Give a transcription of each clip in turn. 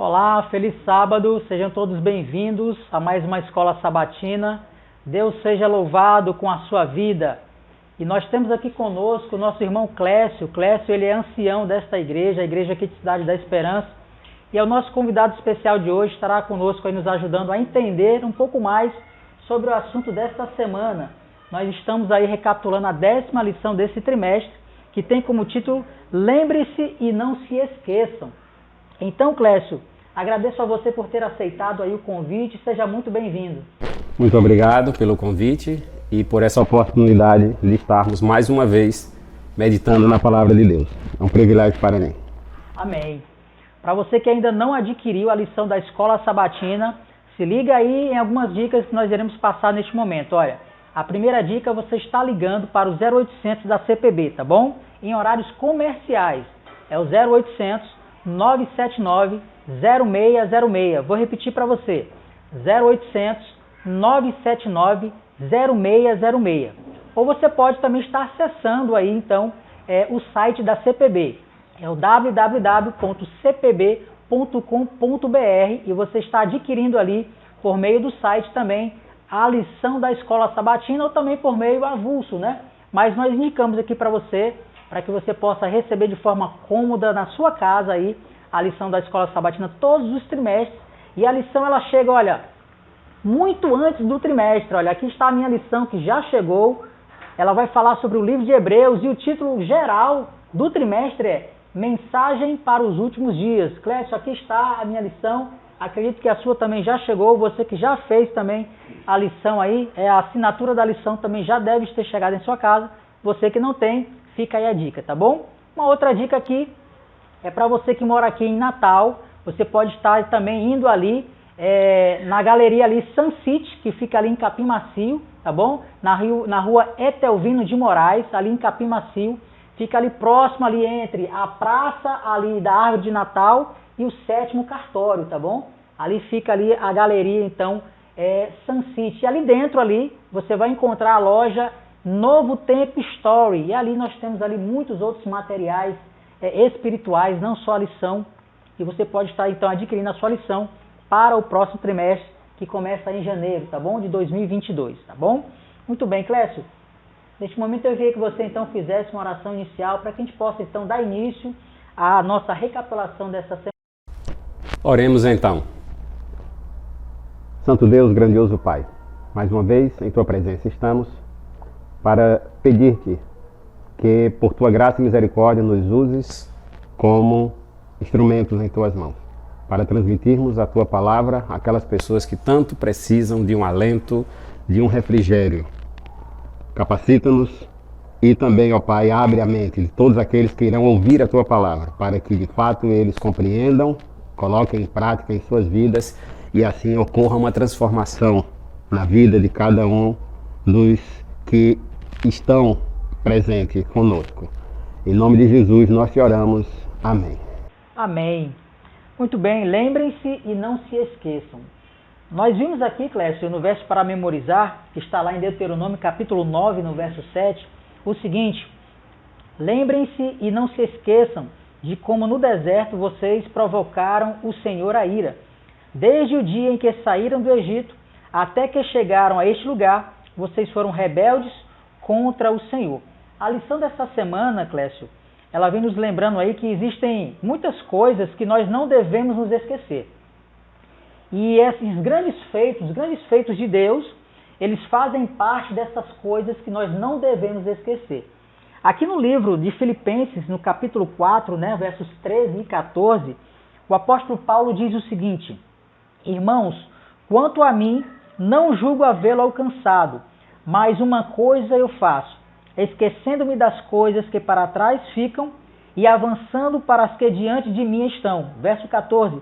Olá, feliz sábado, sejam todos bem-vindos a mais uma Escola Sabatina. Deus seja louvado com a sua vida. E nós temos aqui conosco o nosso irmão Clécio. Clécio, ele é ancião desta igreja, a igreja aqui de Cidade da Esperança. E é o nosso convidado especial de hoje, estará conosco aí nos ajudando a entender um pouco mais sobre o assunto desta semana. Nós estamos aí recapitulando a 10ª lição desse trimestre, que tem como título Lembre-se e não se esqueçam. Então, Clécio, agradeço a você por ter aceitado aí o convite, seja muito bem-vindo. Muito obrigado pelo convite e por essa oportunidade de estarmos mais uma vez meditando na Palavra de Deus. É um privilégio para mim. Amém. Para você que ainda não adquiriu a lição da Escola Sabatina, se liga aí em algumas dicas que nós iremos passar neste momento. Olha, a primeira dica, você está ligando para o 0800 da CPB, tá bom? Em horários comerciais. É o 0800 979 0606. Vou repetir para você. 0800 979 0606. Ou você pode também estar acessando aí, então, o site da CPB. É o www.cpb.com.br e você está adquirindo ali, por meio do site também, a lição da Escola Sabatina ou também por meio avulso, né? Mas nós indicamos aqui para você, para que você possa receber de forma cômoda na sua casa aí, a lição da Escola Sabatina todos os trimestres. E a lição ela chega, olha, muito antes do trimestre. Olha, aqui está a minha lição que já chegou. Ela vai falar sobre o livro de Hebreus e o título geral do trimestre é Mensagem para os Últimos Dias. Clécio, aqui está a minha lição. Acredito que a sua também já chegou. Você que já fez também a lição aí, a assinatura da lição também já deve ter chegado em sua casa. Você que não tem, fica aí a dica, tá bom? Uma outra dica aqui é para você que mora aqui em Natal. Você pode estar também indo ali na galeria ali Sun City, que fica ali em Capim Macio, tá bom? Na rua Etelvino de Moraes, ali em Capim Macio. Fica ali próximo ali entre a praça ali da Árvore de Natal e o 7º cartório, tá bom? Ali fica ali a galeria, então, Sun City. E ali dentro ali, você vai encontrar a loja Novo Tempo Story. E ali nós temos ali muitos outros materiais espirituais, não só a lição. E você pode estar, então, adquirindo a sua lição para o próximo trimestre, que começa em janeiro, tá bom? De 2022, tá bom? Muito bem, Clécio. Neste momento eu queria que você, então, fizesse uma oração inicial para que a gente possa, então, dar início à nossa recapitulação dessa semana. Oremos, então. Santo Deus, grandioso Pai, mais uma vez em Tua presença estamos para pedir-te que, por Tua graça e misericórdia, nos uses como instrumentos em Tuas mãos, para transmitirmos a Tua palavra àquelas pessoas que tanto precisam de um alento, de um refrigério. Capacita-nos e também, ó Pai, abre a mente de todos aqueles que irão ouvir a Tua palavra, para que de fato eles compreendam, coloquem em prática em suas vidas e assim ocorra uma transformação na vida de cada um dos que estão presentes conosco. Em nome de Jesus nós te oramos. Amém. Amém. Muito bem, lembrem-se e não se esqueçam. Nós vimos aqui, Clécio, no verso para memorizar, que está lá em Deuteronômio capítulo 9, no verso 7, o seguinte: lembrem-se e não se esqueçam de como no deserto vocês provocaram o Senhor a ira, desde o dia em que saíram do Egito até que chegaram a este lugar, vocês foram rebeldes contra o Senhor. A lição dessa semana, Clécio, ela vem nos lembrando aí que existem muitas coisas que nós não devemos nos esquecer. E esses grandes feitos de Deus, eles fazem parte dessas coisas que nós não devemos esquecer. Aqui no livro de Filipenses, no capítulo 4, versos 13 e 14, o apóstolo Paulo diz o seguinte: Irmãos, quanto a mim, não julgo havê-lo alcançado, mas uma coisa eu faço, esquecendo-me das coisas que para trás ficam e avançando para as que diante de mim estão. Verso 14.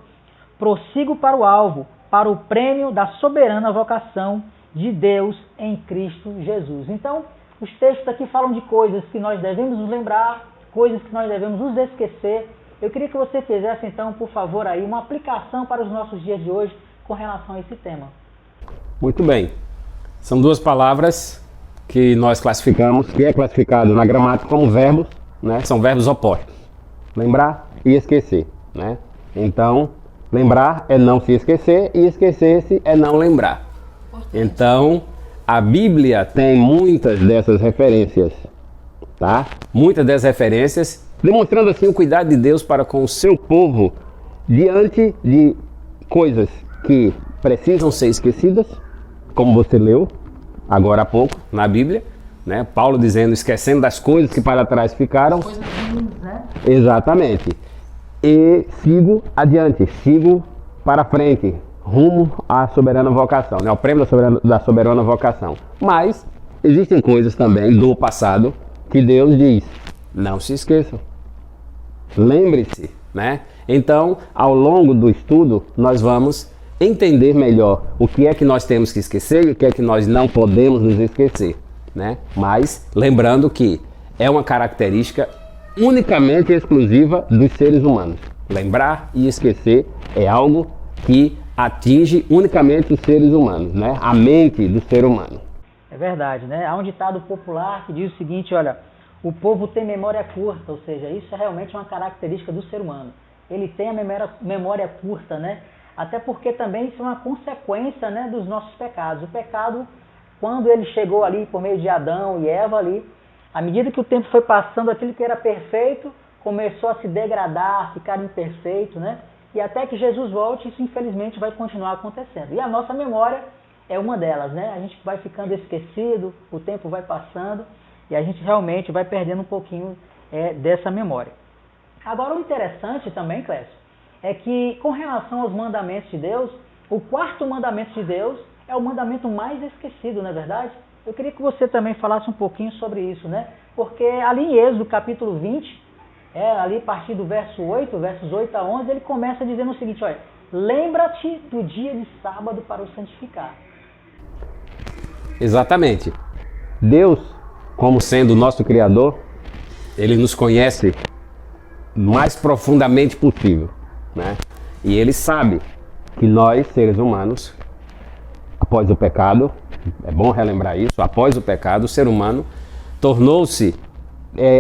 Prossigo para o alvo, para o prêmio da soberana vocação de Deus em Cristo Jesus. Então, os textos aqui falam de coisas que nós devemos nos lembrar, coisas que nós devemos nos esquecer. Eu queria que você fizesse, então, por favor, aí uma aplicação para os nossos dias de hoje com relação a esse tema. Muito bem. São duas palavras que nós classificamos, que é classificado na gramática como verbos, né? São verbos opostos. Lembrar e esquecer, né? Então, Lembrar é não se esquecer e esquecer-se é não lembrar. Então, a Bíblia tem muitas dessas referências, tá? Muitas dessas referências, demonstrando assim o cuidado de Deus para com o seu povo diante de coisas que precisam ser esquecidas, como você leu agora há pouco na Bíblia, né? Paulo dizendo, esquecendo das coisas que para trás ficaram. Coisas ruins, né? Exatamente. E sigo adiante, sigo para frente, rumo à soberana vocação, né? O prêmio da soberana vocação. Mas existem coisas também do passado que Deus diz, não se esqueçam, lembre-se, né? Então, ao longo do estudo, nós vamos entender melhor o que é que nós temos que esquecer e o que é que nós não podemos nos esquecer, né? Mas lembrando que é uma característica unicamente exclusiva dos seres humanos. Lembrar e esquecer é algo que atinge unicamente os seres humanos, né? A mente do ser humano. É verdade, né? Há um ditado popular que diz o seguinte, olha, o povo tem memória curta, ou seja, isso é realmente uma característica do ser humano. Ele tem a memória curta, né? Até porque também isso é uma consequência, né, dos nossos pecados. O pecado, quando ele chegou ali por meio de Adão e Eva ali, à medida que o tempo foi passando, aquilo que era perfeito começou a se degradar, a ficar imperfeito, né? E até que Jesus volte, isso infelizmente vai continuar acontecendo. E a nossa memória é uma delas, né? A gente vai ficando esquecido, o tempo vai passando e a gente realmente vai perdendo um pouquinho dessa memória. Agora, o interessante também, Clécio, é que com relação aos mandamentos de Deus, o quarto mandamento de Deus é o mandamento mais esquecido, não é verdade? Eu queria que você também falasse um pouquinho sobre isso, né? Porque ali em Êxodo, capítulo 20, ali a partir do versos 8 a 11, ele começa dizendo o seguinte, olha, lembra-te do dia de sábado para o santificar. Exatamente. Deus, como sendo o nosso Criador, Ele nos conhece mais profundamente possível, né? E Ele sabe que nós, seres humanos, após o pecado, é bom relembrar isso, após o pecado, o ser humano tornou-se,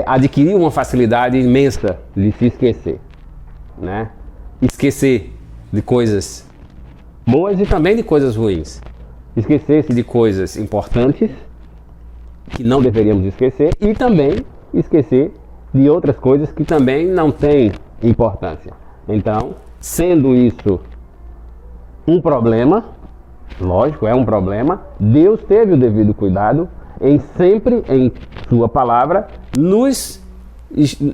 adquiriu uma facilidade imensa de se esquecer, né? Esquecer de coisas boas e também de coisas ruins. Esquecer-se de coisas importantes que não deveríamos esquecer e também esquecer de outras coisas que também não têm importância. Então, sendo isso um problema, lógico, é um problema, Deus teve o devido cuidado em sempre, em sua palavra,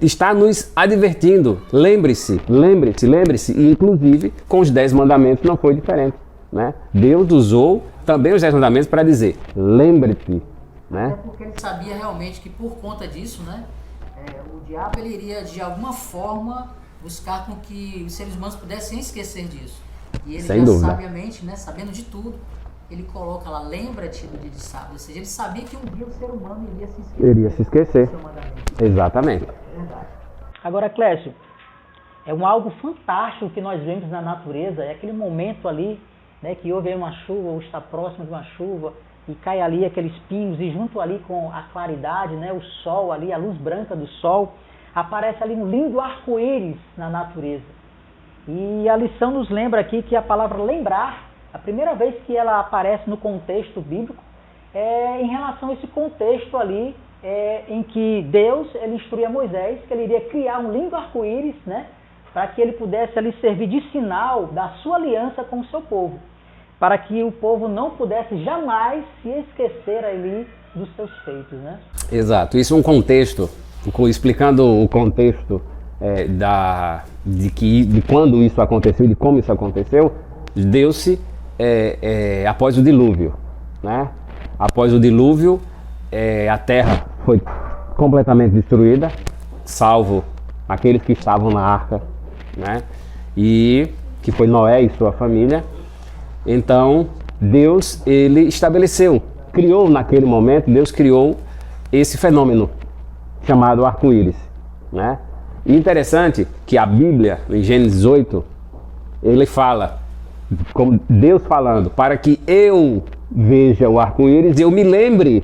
está nos advertindo. Lembre-se, lembre-se, lembre-se. E inclusive, com os 10 mandamentos não foi diferente, né? Deus usou também os 10 mandamentos para dizer, lembre-te, né? Até porque ele sabia realmente que por conta disso, né, o diabo ele iria de alguma forma buscar com que os seres humanos pudessem esquecer disso. E ele sem já dúvida, sabiamente, né, sabendo de tudo, ele coloca lá, lembra-te do dia de sábado. Ou seja, ele sabia que um dia o ser humano iria se esquecer. Iria se esquecer. Exatamente. É verdade. Agora, Clécio, é algo fantástico que nós vemos na natureza, é aquele momento ali, né, que houve uma chuva, ou está próximo de uma chuva, e cai ali aqueles pingos, e junto ali com a claridade, né, o sol ali, a luz branca do sol, aparece ali um lindo arco-íris na natureza. E a lição nos lembra aqui que a palavra lembrar, a primeira vez que ela aparece no contexto bíblico, é em relação a esse contexto ali, em que Deus ele instruía Moisés que ele iria criar um lindo arco-íris, né, para que ele pudesse ali servir de sinal da sua aliança com o seu povo, para que o povo não pudesse jamais se esquecer ali dos seus feitos, né? Exato, isso é um contexto, explicando o contexto de quando isso aconteceu, de como isso aconteceu, deu-se após o dilúvio, né? Após o dilúvio, a terra foi completamente destruída, salvo aqueles que estavam na arca, né? E que foi Noé e sua família. Então, Deus, ele estabeleceu, criou naquele momento, Deus criou esse fenômeno chamado arco-íris, né? E interessante que a Bíblia, em Gênesis 8, ele fala, como Deus falando, para que eu veja o arco-íris e eu me lembre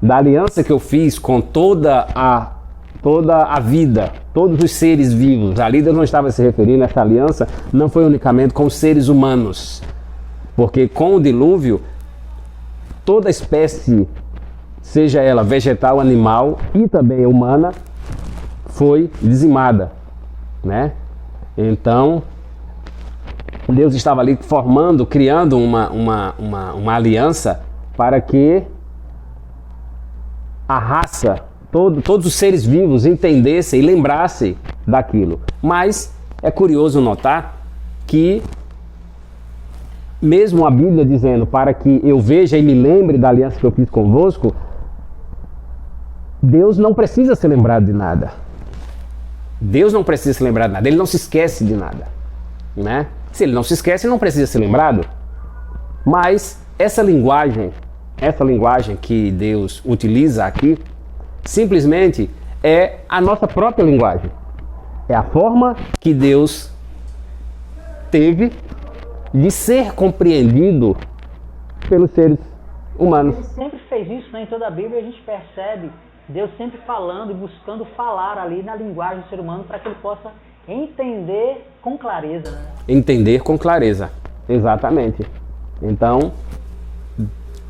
da aliança que eu fiz com toda a toda a vida, todos os seres vivos. Ali Deus não estava se referindo, essa aliança não foi unicamente com os seres humanos, porque com o dilúvio, toda espécie, seja ela vegetal, animal e também humana, foi dizimada, né? Então, Deus estava ali formando, criando uma aliança para que a raça, todos os seres vivos entendessem e lembrassem daquilo. Mas é curioso notar que, mesmo a Bíblia dizendo para que eu veja e me lembre da aliança que eu fiz convosco, Deus não precisa ser lembrado de nada. Deus não precisa se lembrar de nada, Ele não se esquece de nada, né? Se Ele não se esquece, Ele não precisa ser lembrado. Mas essa linguagem que Deus utiliza aqui, simplesmente é a nossa própria linguagem. É a forma que Deus teve de ser compreendido pelos seres humanos. Ele sempre fez isso, né? Em toda a Bíblia a gente percebe Deus sempre falando e buscando falar ali na linguagem do ser humano para que ele possa entender com clareza, né? Entender com clareza, exatamente. Então,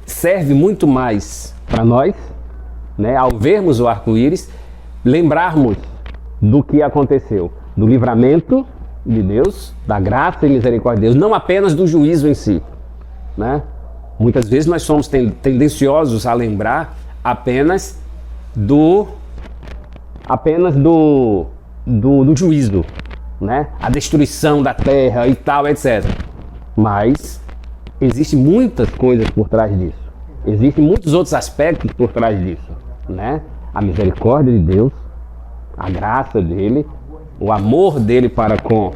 serve muito mais para nós, né, ao vermos o arco-íris, lembrarmos do que aconteceu, do livramento de Deus, da graça e misericórdia de Deus, não apenas do juízo em si, né? Muitas vezes nós somos tendenciosos a lembrar apenas do juízo, né? A destruição da terra e tal, etc. Mas existem muitas coisas por trás disso. Existem muitos outros aspectos por trás disso, né? A misericórdia de Deus, a graça dele, o amor dele para com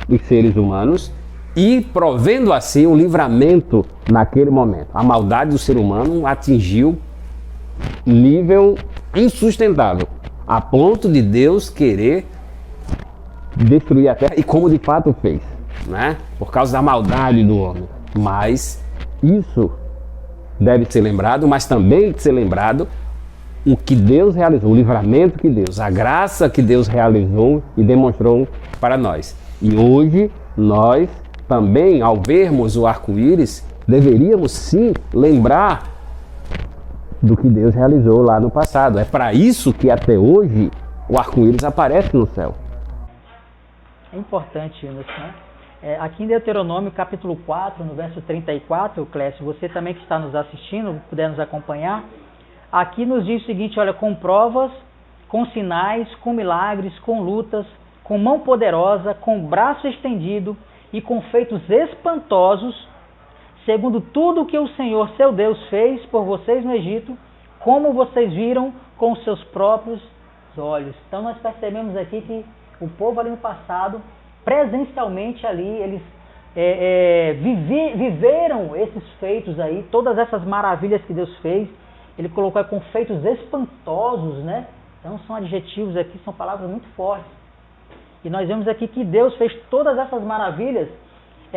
os seres humanos e provendo assim o livramento naquele momento. A maldade do ser humano atingiu nível insustentável, a ponto de Deus querer destruir a terra, e como de fato fez, né? Por causa da maldade do homem. Mas isso deve ser lembrado, mas também ser lembrado o que Deus realizou, o livramento que Deus, a graça que Deus realizou e demonstrou para nós. E hoje nós também, ao vermos o arco-íris, deveríamos sim lembrar do que Deus realizou lá no passado. É para isso que até hoje o arco-íris aparece no céu. É importante isso, né? Aqui em Deuteronômio capítulo 4, no verso 34, Clécio, você também que está nos assistindo, puder nos acompanhar, aqui nos diz o seguinte: olha, com provas, com sinais, com milagres, com lutas, com mão poderosa, com braço estendido e com feitos espantosos, segundo tudo que o Senhor seu Deus fez por vocês no Egito, como vocês viram com os seus próprios olhos. Então nós percebemos aqui que o povo ali no passado, presencialmente ali, eles viveram esses feitos aí, todas essas maravilhas que Deus fez. Ele colocou aí com feitos espantosos, né? Então são adjetivos aqui, são palavras muito fortes. E nós vemos aqui que Deus fez todas essas maravilhas,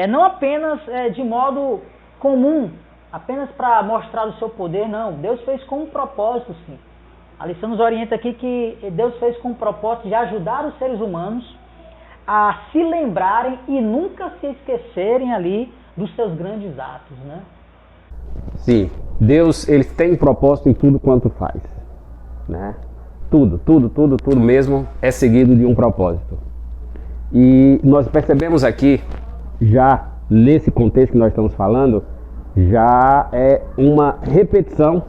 não apenas de modo comum, apenas para mostrar o seu poder, não. Deus fez com um propósito, sim. A lição nos orienta aqui que Deus fez com o propósito de ajudar os seres humanos a se lembrarem e nunca se esquecerem ali dos seus grandes atos, né? Sim, Deus, ele tem propósito em tudo quanto faz, né? Tudo mesmo é seguido de um propósito. E nós percebemos aqui, já nesse contexto que nós estamos falando, já é uma repetição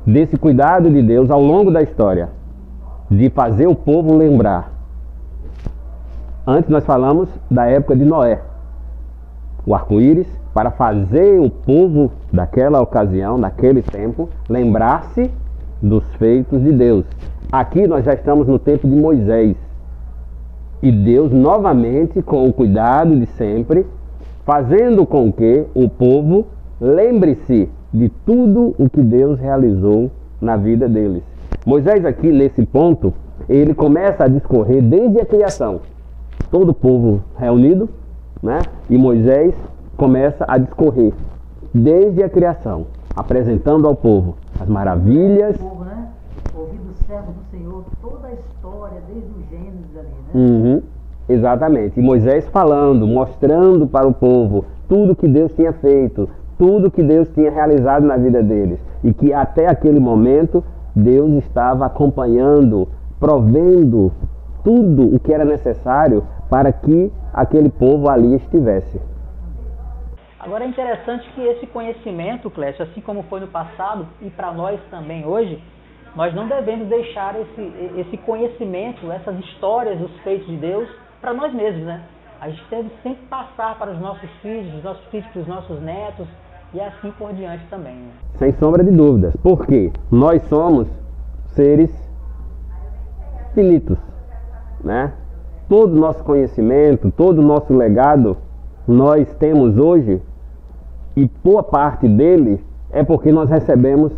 desse cuidado de Deus ao longo da história, de fazer o povo lembrar. Antes nós falamos da época de Noé, o arco-íris, para fazer o povo daquela ocasião, daquele tempo, lembrar-se dos feitos de Deus. Aqui nós já estamos no tempo de Moisés. E Deus novamente, com o cuidado de sempre, fazendo com que o povo lembre-se de tudo o que Deus realizou na vida deles. Moisés aqui, nesse ponto, ele começa a discorrer desde a criação. Todo o povo reunido, né? E Moisés começa a discorrer desde a criação, apresentando ao povo as maravilhas servo do Senhor, toda a história, desde o Gênesis ali, né? Uhum, exatamente. E Moisés falando, mostrando para o povo tudo que Deus tinha feito, tudo que Deus tinha realizado na vida deles. E que até aquele momento Deus estava acompanhando, provendo tudo o que era necessário para que aquele povo ali estivesse. Agora é interessante que esse conhecimento, Clécio, assim como foi no passado e para nós também hoje, nós não devemos deixar esse conhecimento, essas histórias, os feitos de Deus para nós mesmos, né? A gente deve sempre passar para os nossos filhos para os nossos netos e assim por diante também, né? Sem sombra de dúvidas, porque nós somos seres finitos, né? Todo o nosso conhecimento, todo o nosso legado, nós temos hoje, e boa parte dele é porque nós recebemos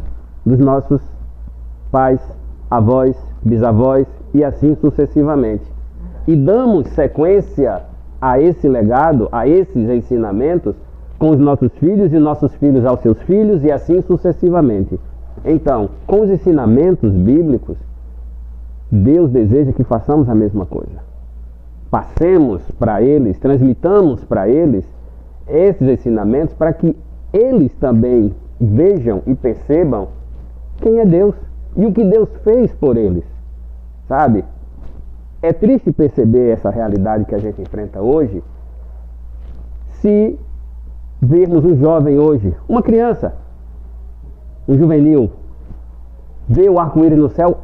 dos nossos pais, avós, bisavós e assim sucessivamente. E damos sequência a esse legado, a esses ensinamentos, com os nossos filhos e nossos filhos aos seus filhos e assim sucessivamente. Então, com os ensinamentos bíblicos, Deus deseja que façamos a mesma coisa. Passemos para eles, transmitamos para eles esses ensinamentos para que eles também vejam e percebam quem é Deus e o que Deus fez por eles, sabe? É triste perceber essa realidade que a gente enfrenta hoje se vermos um jovem hoje, uma criança, um juvenil, ver o arco-íris no céu.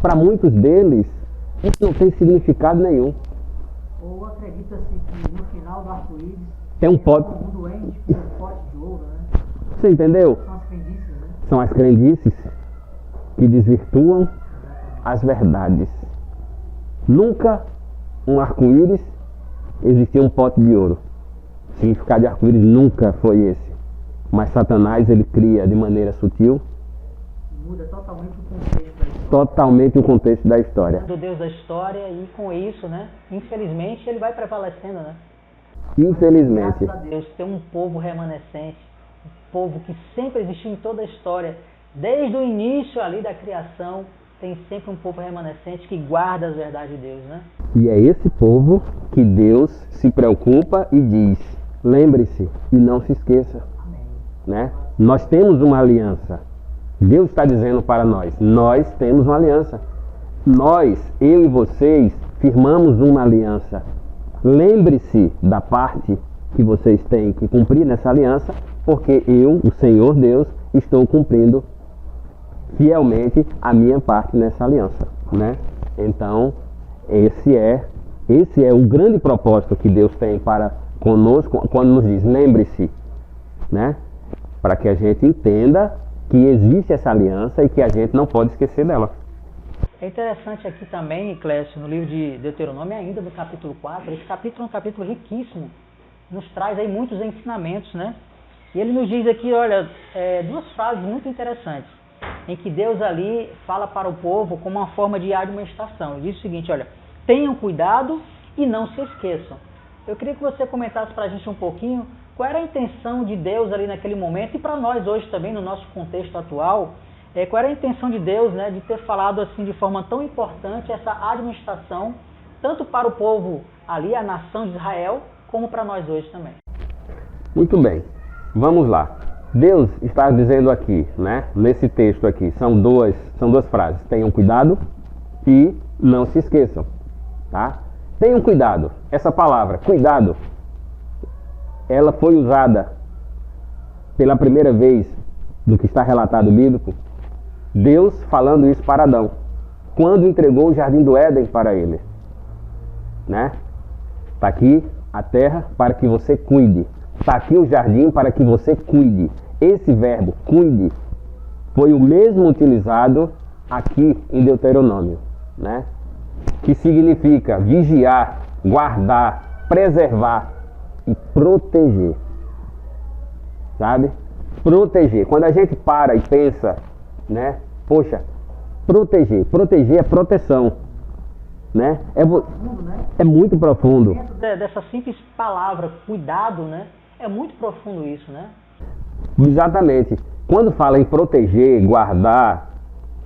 Para muitos deles, isso não tem significado nenhum. Ou acredita-se que no final do arco-íris tem um pote. Um doente com um pote de ouro, né? Você entendeu? São as crendices, né? São as crendices que desvirtuam as verdades. Nunca um arco-íris existia um pote de ouro. O significado de arco-íris nunca foi esse. Mas Satanás, ele cria de maneira sutil. Muda totalmente o contexto da história. Totalmente o contexto da história. Do Deus da história e com isso, né? Infelizmente ele vai prevalecendo, né? Infelizmente. Graças a Deus, tem um povo remanescente, um povo que sempre existiu em toda a história, desde o início ali da criação, tem sempre um povo remanescente que guarda as verdades de Deus, né? E é esse povo que Deus se preocupa e diz: lembre-se e não se esqueça. Amém. Né? Nós temos uma aliança. Deus está dizendo para nós: nós temos uma aliança. Nós, eu e vocês, firmamos uma aliança. Lembre-se da parte que vocês têm que cumprir nessa aliança, porque eu, o Senhor Deus, estou cumprindo fielmente a minha parte nessa aliança, né? Então, esse é o grande propósito que Deus tem para conosco quando nos diz: lembre-se, né? Para que a gente entenda que existe essa aliança e que a gente não pode esquecer dela. É interessante aqui também, Clécio, no livro de Deuteronômio, ainda no capítulo 4, esse capítulo é um capítulo riquíssimo, nos traz aí muitos ensinamentos, né? E ele nos diz aqui, olha, duas frases muito interessantes, em que Deus ali fala para o povo como uma forma de admoestação. Ele diz o seguinte, olha: tenham cuidado e não se esqueçam. Eu queria que você comentasse para a gente um pouquinho qual era a intenção de Deus ali naquele momento, e para nós hoje também, no nosso contexto atual, qual era a intenção de Deus, né, de ter falado assim de forma tão importante essa administração, tanto para o povo ali, a nação de Israel, como para nós hoje também. Muito bem, vamos lá. Deus está dizendo aqui, né, nesse texto aqui, são duas frases: tenham cuidado e não se esqueçam, tá? Tenham cuidado. Essa palavra, cuidado, ela foi usada pela primeira vez no que está relatado bíblico, Deus falando isso para Adão, quando entregou o jardim do Éden para ele, né? Está aqui a terra para que você cuide. Está aqui o jardim para que você cuide. Esse verbo, cuide, foi o mesmo utilizado aqui em Deuteronômio, né? Que significa vigiar, guardar, preservar e proteger. Sabe? Proteger. Quando a gente para e pensa, né? Poxa, proteger. Proteger é proteção, né? É muito profundo. Dentro dessa simples palavra, cuidado, né? É muito profundo isso, né? Exatamente. Quando fala em proteger, guardar,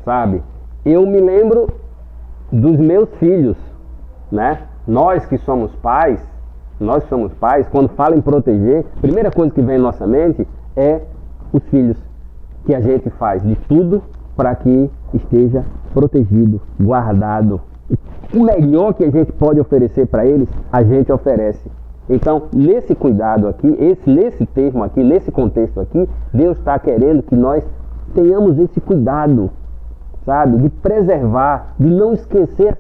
sabe? eu me lembro dos meus filhos, né? Nós que somos pais, quando fala em proteger, a primeira coisa que vem em nossa mente é os filhos, que a gente faz de tudo para que esteja protegido, guardado. O melhor que a gente pode oferecer para eles, a gente oferece. Então, nesse cuidado aqui, nesse termo aqui, nesse contexto aqui, Deus está querendo que nós tenhamos esse cuidado, sabe? De preservar, de não esquecer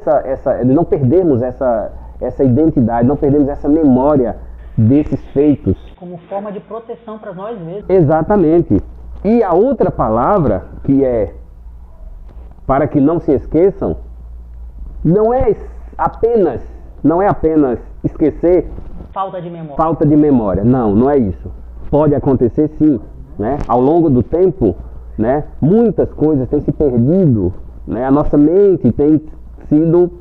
de não perdermos essa identidade, não perdermos essa memória desses feitos. Como forma de proteção para nós mesmos. Exatamente. E a outra palavra, que é para que não se esqueçam, não é apenas esquecer. Falta de memória. Falta de memória. Não é isso. Pode acontecer sim, né? Ao longo do tempo, né, muitas coisas têm se perdido, né? A nossa mente tem sido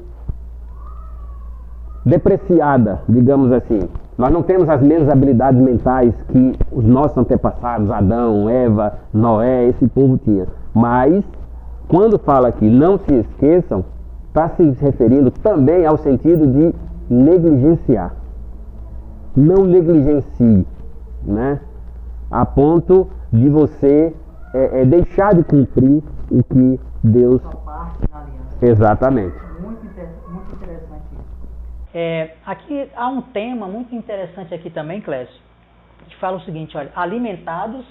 depreciada, digamos assim. Nós não temos as mesmas habilidades mentais que os nossos antepassados, Adão, Eva, Noé, esse povo tinha. Mas, quando fala aqui, não se esqueçam, está se referindo também ao sentido de negligenciar. Não negligencie, né? A ponto de você deixar de cumprir o que Deus... Sua parte da aliança. Exatamente. Muito interessante isso. Aqui há um tema muito interessante aqui também, Clécio, que fala o seguinte, olha, alimentados,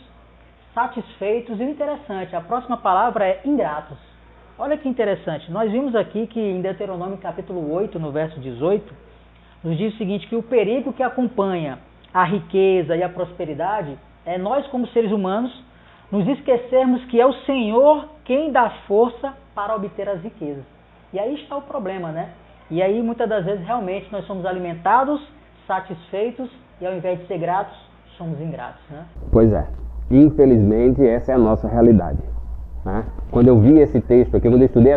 satisfeitos, e o interessante, a próxima palavra é ingratos. Olha que interessante, nós vimos aqui que em Deuteronômio capítulo 8, no verso 18, nos diz o seguinte, que o perigo que acompanha a riqueza e a prosperidade é nós, como seres humanos, nos esquecermos que é o Senhor quem dá força para obter as riquezas. E aí está o problema, né? E aí, muitas das vezes, realmente, nós somos alimentados, satisfeitos, e ao invés de ser gratos, somos ingratos, né? Pois é. Infelizmente, essa é a nossa realidade, né? Quando eu vi esse texto aqui, quando eu estudei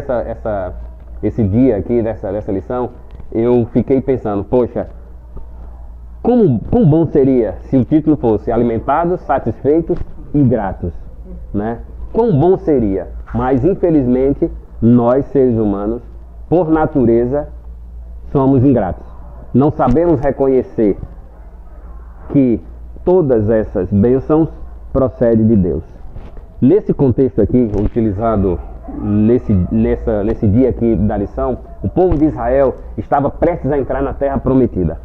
esse dia aqui, dessa lição, eu fiquei pensando, poxa, quão bom seria se o título fosse Alimentados, Satisfeitos e Gratos, né? Quão bom seria, mas infelizmente nós seres humanos, por natureza, somos ingratos. Não sabemos reconhecer que todas essas bênçãos procedem de Deus. Nesse contexto aqui, utilizado nesse dia aqui da lição, o povo de Israel estava prestes a entrar na terra prometida,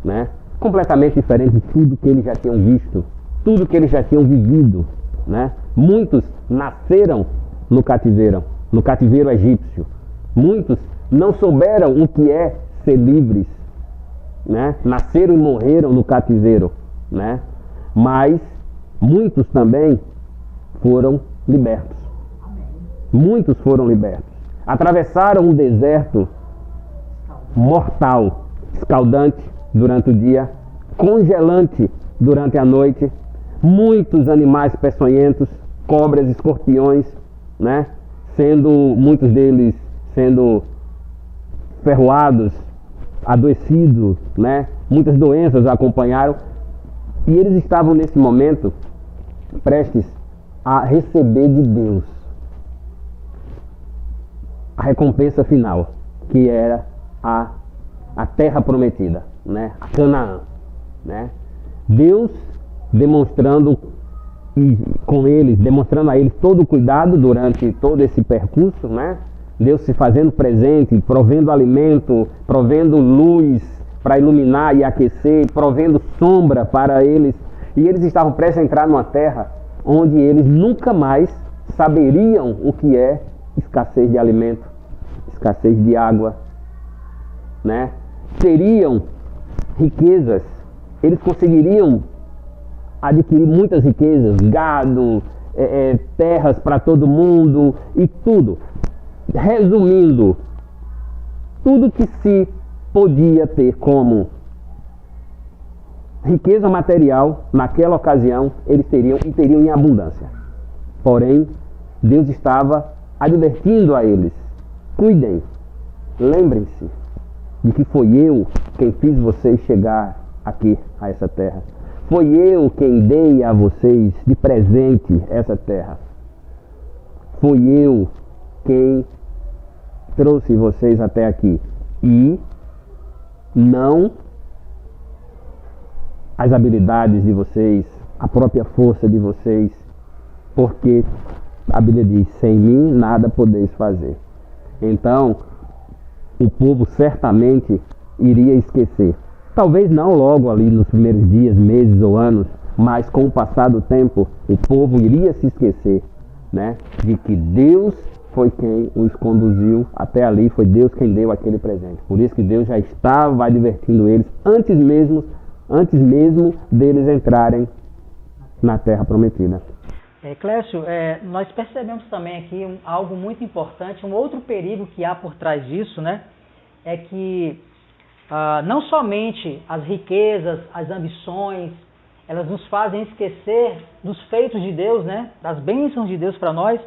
né? Completamente diferente de tudo que eles já tinham visto, tudo que eles já tinham vivido, né? Muitos nasceram no cativeiro egípcio. Muitos não souberam o que é ser livres, né? Nasceram e morreram no cativeiro, né? Mas muitos também foram libertos. Muitos foram libertos. Atravessaram um deserto mortal, escaldante durante o dia, congelante durante a noite. Muitos animais peçonhentos, cobras, escorpiões, né? Muitos deles sendo ferroados, adoecidos, né? Muitas doenças acompanharam. E eles estavam nesse momento prestes a receber de Deus a recompensa final, que era a terra prometida, né? A Canaã, né? Deus demonstrando a eles todo o cuidado durante todo esse percurso, né? Deus se fazendo presente, provendo alimento, provendo luz para iluminar e aquecer, provendo sombra para eles. E eles estavam prestes a entrar numa terra onde eles nunca mais saberiam o que é escassez de alimento, escassez de água, né? Teriam riquezas, eles conseguiriam adquirir muitas riquezas, gado, terras para todo mundo e tudo. Resumindo, tudo que se podia ter como riqueza material, naquela ocasião, eles teriam em abundância. Porém, Deus estava advertindo a eles: cuidem, lembrem-se de que foi eu quem fiz vocês chegar aqui a essa terra. Foi eu quem dei a vocês de presente essa terra. Foi eu quem trouxe vocês até aqui. E não as habilidades de vocês, a própria força de vocês, porque a Bíblia diz, sem mim nada podeis fazer. Então, o povo certamente iria esquecer. Talvez não logo ali nos primeiros dias, meses ou anos, mas com o passar do tempo, o povo iria se esquecer, né, de que Deus foi quem os conduziu até ali, foi Deus quem deu aquele presente. Por isso que Deus já estava advertindo eles antes mesmo deles entrarem na Terra Prometida. Clécio, nós percebemos também aqui algo muito importante, um outro perigo que há por trás disso, né? É que não somente as riquezas, as ambições, elas nos fazem esquecer dos feitos de Deus, né? Das bênçãos de Deus para nós,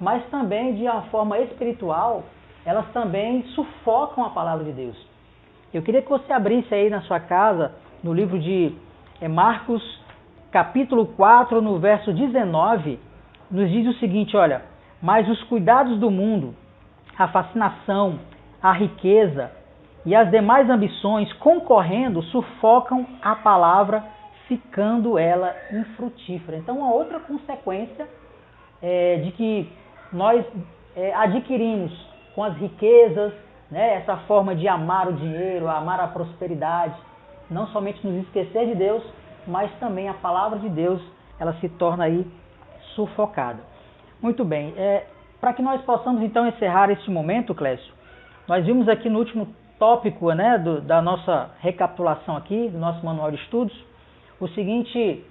mas também de uma forma espiritual, elas também sufocam a palavra de Deus. Eu queria que você abrisse aí na sua casa, no livro de Marcos, capítulo 4, no verso 19, nos diz o seguinte, olha, mas os cuidados do mundo, a fascinação, a riqueza e as demais ambições concorrendo sufocam a palavra, ficando ela infrutífera. Então, uma outra consequência de que nós adquirimos com as riquezas, né, essa forma de amar o dinheiro, amar a prosperidade, não somente nos esquecer de Deus, mas também a palavra de Deus, ela se torna aí sufocada. Muito bem, para que nós possamos então encerrar este momento, Clécio, nós vimos aqui no último tópico, né, da nossa recapitulação aqui, do nosso manual de estudos, o seguinte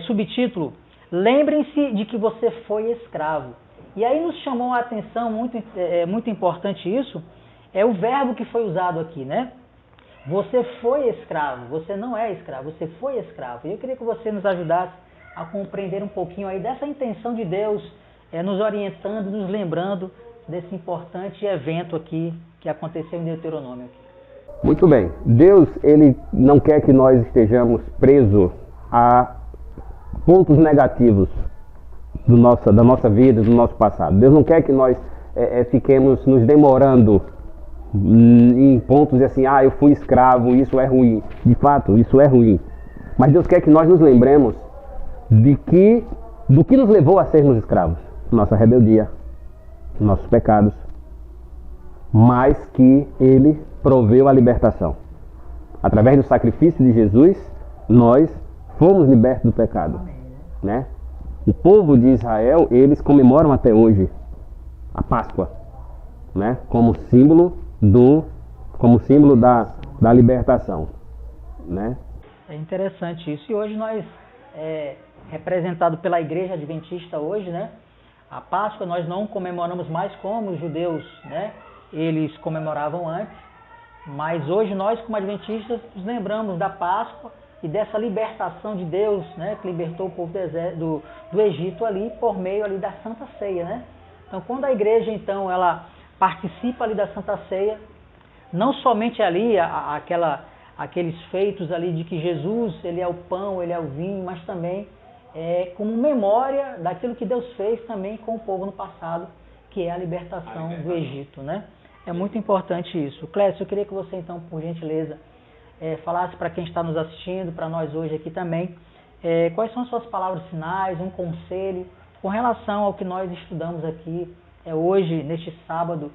subtítulo, lembrem-se de que você foi escravo. E aí nos chamou a atenção, muito importante isso, é o verbo que foi usado aqui, né? Você foi escravo, você não é escravo, você foi escravo. E eu queria que você nos ajudasse a compreender um pouquinho aí dessa intenção de Deus, nos orientando, nos lembrando desse importante evento aqui que aconteceu em Deuteronômio. Muito bem. Deus, ele não quer que nós estejamos presos a pontos negativos da nossa vida, do nosso passado. Deus não quer que nós fiquemos nos demorando em pontos de assim, eu fui escravo, isso é ruim. De fato, isso é ruim. Mas Deus quer que nós nos lembremos do que nos levou a sermos escravos. Nossa rebeldia, nossos pecados. Mas que Ele proveu a libertação. Através do sacrifício de Jesus, nós fomos libertos do pecado. Né? O povo de Israel, eles comemoram até hoje a Páscoa, né? Como símbolo da libertação, né? É interessante isso. E hoje nós, representado pela Igreja Adventista hoje, né? A Páscoa nós não comemoramos mais como os judeus, né? Eles comemoravam antes, mas hoje nós como Adventistas nos lembramos da Páscoa e dessa libertação de Deus, né? Que libertou o povo do Egito ali por meio ali da Santa Ceia, né? Então quando a igreja então ela participa ali da Santa Ceia, não somente ali aqueles feitos ali de que Jesus, ele é o pão, ele é o vinho, mas também como memória daquilo que Deus fez também com o povo no passado, que é a libertação do Egito, né? É muito importante isso. Clécio, eu queria que você então, por gentileza, falasse para quem está nos assistindo, para nós hoje aqui também, quais são as suas palavras finais, um conselho com relação ao que nós estudamos aqui hoje, neste sábado,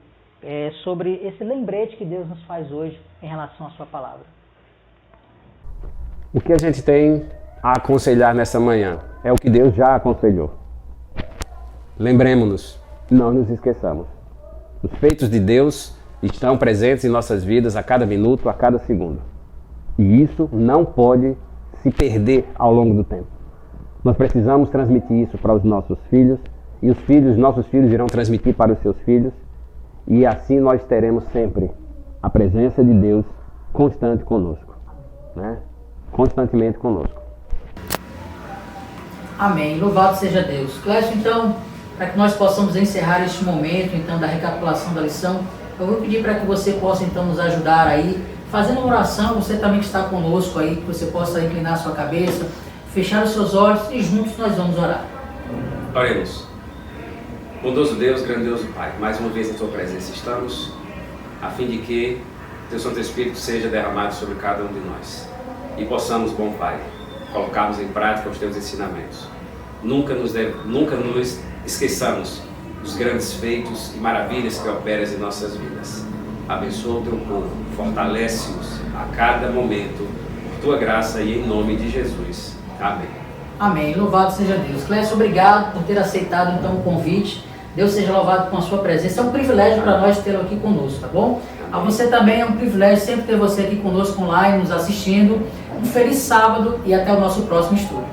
sobre esse lembrete que Deus nos faz hoje em relação à sua palavra. O que a gente tem a aconselhar nessa manhã é o que Deus já aconselhou. Lembremos-nos, não nos esqueçamos. Os feitos de Deus estão presentes em nossas vidas a cada minuto, a cada segundo. E isso não pode se perder ao longo do tempo. Nós precisamos transmitir isso para os nossos filhos, e nossos filhos irão transmitir para os seus filhos, e assim nós teremos sempre a presença de Deus constante conosco, né? Constantemente conosco. Amém. Louvado seja Deus. Clécio, então, para que nós possamos encerrar este momento então da recapitulação da lição, eu vou pedir para que você possa então nos ajudar aí, fazendo uma oração, você também que está conosco aí, que você possa inclinar a sua cabeça, fechar os seus olhos e juntos nós vamos orar. Oremos. Bondoso Deus, grandioso Pai, mais uma vez em Tua presença estamos, a fim de que Teu Santo Espírito seja derramado sobre cada um de nós e possamos, bom Pai, colocarmos em prática os Teus ensinamentos. Nunca nos esqueçamos dos grandes feitos e maravilhas que operas em nossas vidas. Abençoa o Teu povo, fortalece-os a cada momento, por Tua graça e em nome de Jesus. Amém. Amém. Louvado seja Deus. Clécio, obrigado por ter aceitado então o convite. Deus seja louvado com a sua presença. É um privilégio para nós tê-lo aqui conosco, tá bom? A você também é um privilégio sempre ter você aqui conosco online, nos assistindo. Um feliz sábado e até o nosso próximo estudo.